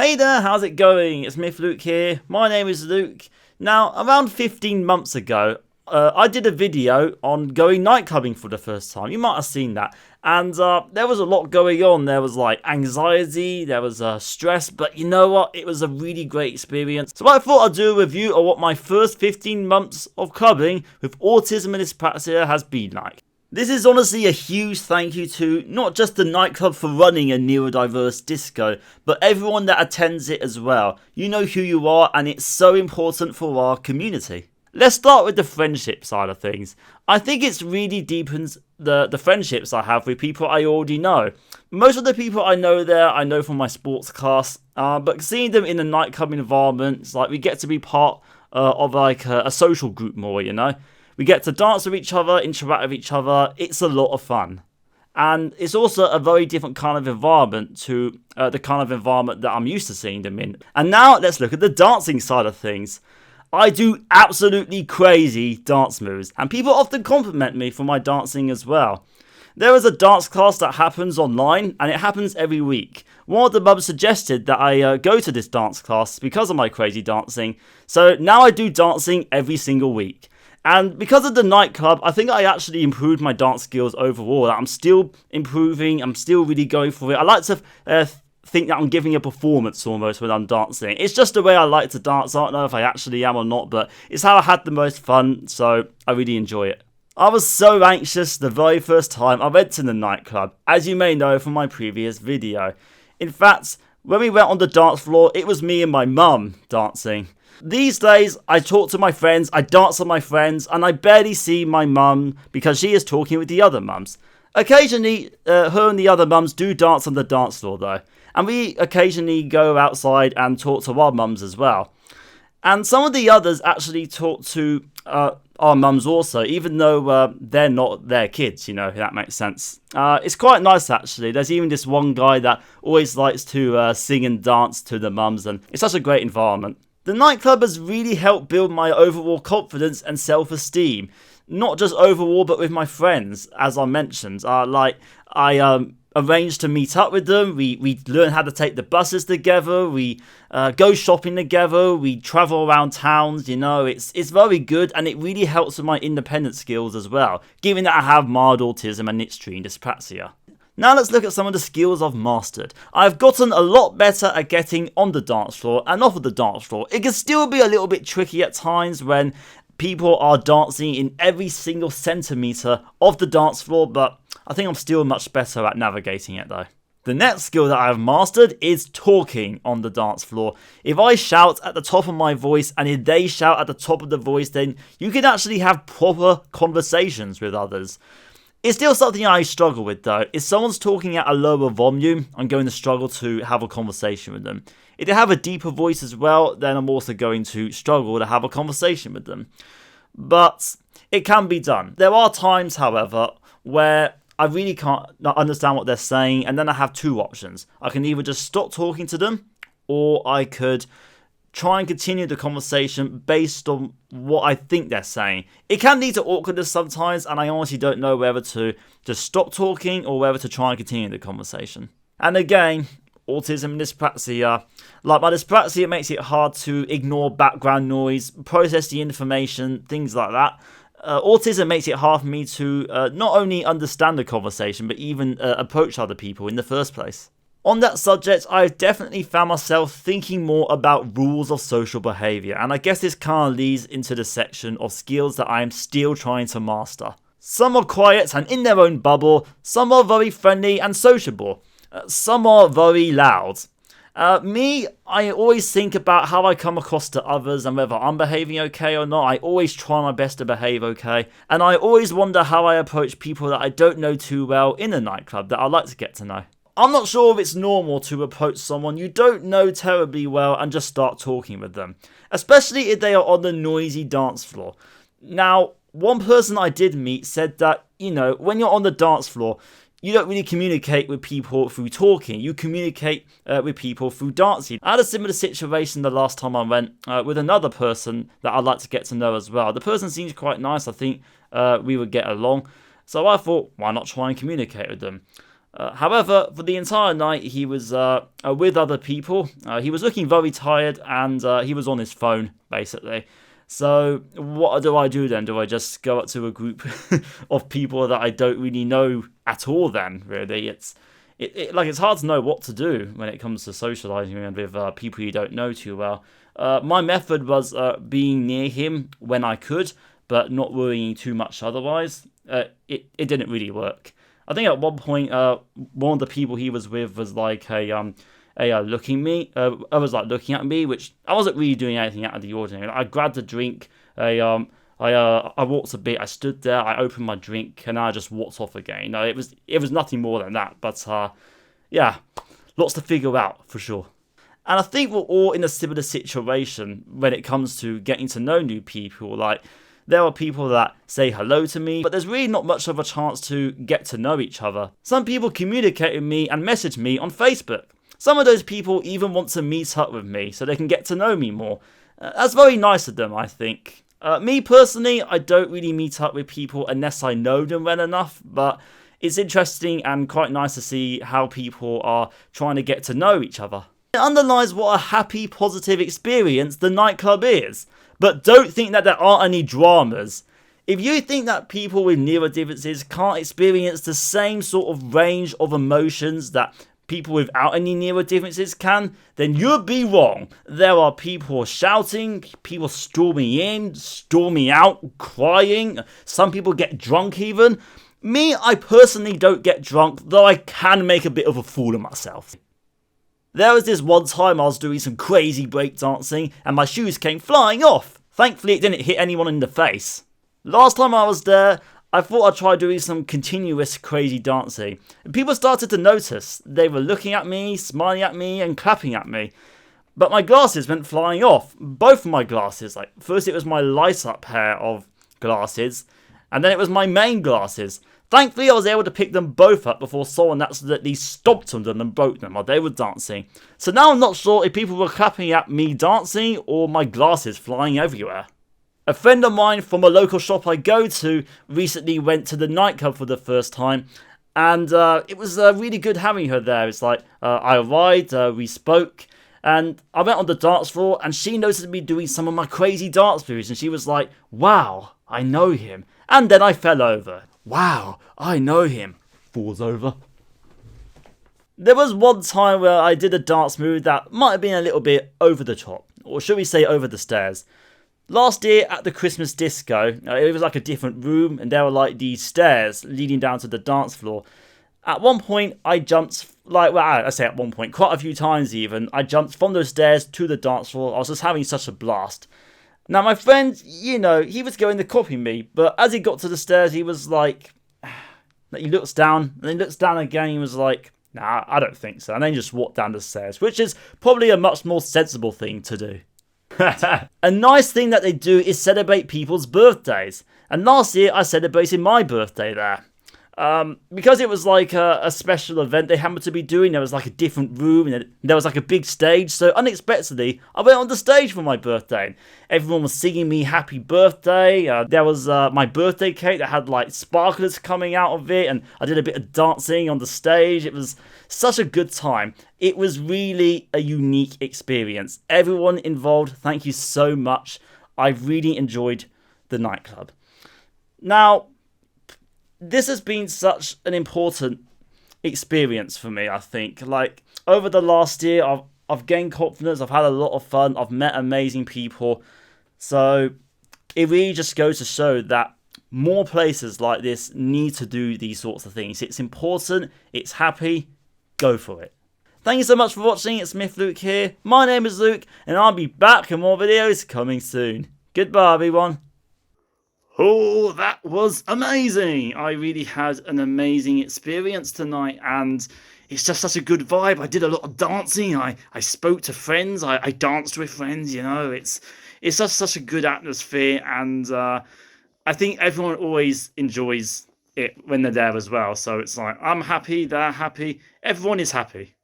Hey there, how's it going? It's MiffedLuke here. My name is Luke. Now, around 15 months ago, I did a video on going nightclubbing for the first time. You might have seen that. And there was a lot going on. There was like anxiety, there was stress, but you know what? It was a really great experience. So I thought I'd do a review of what my first 15 months of clubbing with autism and dyspraxia has been like. This is honestly a huge thank you to not just the nightclub for running a neurodiverse disco, but everyone that attends it as well. You know who you are, and it's so important for our community. Let's start with the friendship side of things. I think it's really deepens the friendships I have with people I already know. Most of the people I know there, I know from my sports class, but seeing them in a nightclub environment, it's like we get to be part of like a social group more, you know? We get to dance with each other, interact with each other. It's a lot of fun. And it's also a very different kind of environment to the kind of environment that I'm used to seeing them in. And now let's look at the dancing side of things. I do absolutely crazy dance moves, and people often compliment me for my dancing as well. There is a dance class that happens online, and it happens every week. One of the mums suggested that I go to this dance class because of my crazy dancing, so now I do dancing every single week. And because of the nightclub, I think I actually improved my dance skills overall. I'm still improving, I'm still really going for it. I like to think that I'm giving a performance almost when I'm dancing. It's just the way I like to dance. I don't know if I actually am or not, but it's how I had the most fun, so I really enjoy it. I was so anxious the very first time I went to the nightclub, as you may know from my previous video. In fact, when we went on the dance floor, it was me and my mum dancing. These days, I talk to my friends, I dance with my friends, and I barely see my mum because she is talking with the other mums. Occasionally, her and the other mums do dance on the dance floor though, and we occasionally go outside and talk to our mums as well. And some of the others actually talk to our mums also, even though they're not their kids, you know, if that makes sense. It's quite nice actually. There's even this one guy that always likes to sing and dance to the mums, and it's such a great environment. The nightclub has really helped build my overall confidence and self-esteem. Not just overall, but with my friends, as I mentioned. I arranged to meet up with them. We learn how to take the buses together. We go shopping together. We travel around towns. You know, it's very good, and it really helps with my independent skills as well, given that I have mild autism and extreme dyspraxia. Now let's look at some of the skills I've mastered. I've gotten a lot better at getting on the dance floor and off of the dance floor. It can still be a little bit tricky at times when people are dancing in every single centimetre of the dance floor, but I think I'm still much better at navigating it though. The next skill that I have mastered is talking on the dance floor. If I shout at the top of my voice and if they shout at the top of the voice, then you can actually have proper conversations with others. It's still something I struggle with though. If someone's talking at a lower volume, I'm going to struggle to have a conversation with them. If they have a deeper voice as well, then I'm also going to struggle to have a conversation with them. But it can be done. There are times, however, where I really can't understand what they're saying, and then I have two options. I can either just stop talking to them, or I could try and continue the conversation based on what I think they're saying. It can lead to awkwardness sometimes, and I honestly don't know whether to just stop talking or whether to try and continue the conversation. And again, autism and dyspraxia. Like my dyspraxia, it makes it hard to ignore background noise, process the information, things like that. Autism makes it hard for me to not only understand the conversation, but even approach other people in the first place. On that subject, I've definitely found myself thinking more about rules of social behaviour, and I guess this kind of leads into the section of skills that I am still trying to master. Some are quiet and in their own bubble, some are very friendly and sociable, some are very loud. I always think about how I come across to others and whether I'm behaving okay or not. I always try my best to behave okay, and I always wonder how I approach people that I don't know too well in a nightclub that I'd like to get to know. I'm not sure if it's normal to approach someone you don't know terribly well and just start talking with them, especially if they are on the noisy dance floor. Now, one person I did meet said that, you know, when you're on the dance floor, you don't really communicate with people through talking. You communicate with people through dancing. I had a similar situation the last time I went with another person that I'd like to get to know as well. The person seems quite nice. I think we would get along. So I thought, why not try and communicate with them? However, for the entire night, he was with other people. He was looking very tired, and he was on his phone, basically. So what do I do then? Do I just go up to a group of people that I don't really know at all then, really? It's hard to know what to do when it comes to socializing with people you don't know too well. My method was being near him when I could, but not worrying too much otherwise. It didn't really work. I think at one point, one of the people he was with was like looking at me, which I wasn't really doing anything out of the ordinary. I grabbed a drink, I walked a bit, I stood there, I opened my drink, and I just walked off again. No, it was nothing more than that, but yeah, lots to figure out for sure. And I think we're all in a similar situation when it comes to getting to know new people. Like, there are people that say hello to me, but there's really not much of a chance to get to know each other. Some people communicate with me and message me on Facebook. Some of those people even want to meet up with me so they can get to know me more. That's very nice of them, I think. Me personally, I don't really meet up with people unless I know them well enough, but it's interesting and quite nice to see how people are trying to get to know each other. It underlines what a happy, positive experience the nightclub is. But don't think that there aren't any dramas. If you think that people with neurodiverses can't experience the same sort of range of emotions that people without any neurodifferences can, then you'd be wrong. There are people shouting, people storming in, storming out, crying. Some people get drunk even. Me, I personally don't get drunk, though I can make a bit of a fool of myself. There was this one time I was doing some crazy breakdancing and my shoes came flying off. Thankfully it didn't hit anyone in the face. Last time I was there, I thought I'd try doing some continuous crazy dancing. People started to notice. They were looking at me, smiling at me and clapping at me. But my glasses went flying off. Both of my glasses. Like, first it was my light up pair of glasses and then it was my main glasses. Thankfully, I was able to pick them both up before someone accidentally stomped on them and broke them while they were dancing. So now I'm not sure if people were clapping at me dancing or my glasses flying everywhere. A friend of mine from a local shop I go to recently went to the nightclub for the first time, and it was really good having her there. It's like, I arrived, we spoke, and I went on the dance floor, and she noticed me doing some of my crazy dance moves, and she was like, wow, I know him. And then I fell over. Wow, I know him. Falls over. There was one time where I did a dance move that might have been a little bit over the top, or should we say over the stairs. Last year at the Christmas disco, it was like a different room and there were like these stairs leading down to the dance floor. At one point I jumped, I say at one point, quite a few times even, I jumped from those stairs to the dance floor. I was just having such a blast. Now, my friend, he was going to copy me, but as he got to the stairs, he was like, he looks down, and then looks down again, and he was like, nah, I don't think so, and then just walked down the stairs, which is probably a much more sensible thing to do. A nice thing that they do is celebrate people's birthdays, and last year I celebrated my birthday there. Because it was like a special event they happened to be doing, there was like a different room and there was like a big stage, so unexpectedly I went on the stage for my birthday. Everyone was singing me happy birthday. There was my birthday cake that had like sparklers coming out of it, and I did a bit of dancing on the stage. It was such a good time. It was really a unique experience. Everyone involved, thank you so much. I really enjoyed the nightclub. Now, this has been such an important experience for me, I think. Like, over the last year, I've gained confidence, I've had a lot of fun, I've met amazing people. So, it really just goes to show that more places like this need to do these sorts of things. It's important, it's happy, go for it. Thank you so much for watching, it's MiffedLuke here. My name is Luke, and I'll be back with more videos coming soon. Goodbye, everyone. Oh, that was amazing! I really had an amazing experience tonight, and it's just such a good vibe. I did a lot of dancing, I spoke to friends, I danced with friends, it's just such a good atmosphere, and I think everyone always enjoys it when they're there as well. So it's like, I'm happy, they're happy, everyone is happy.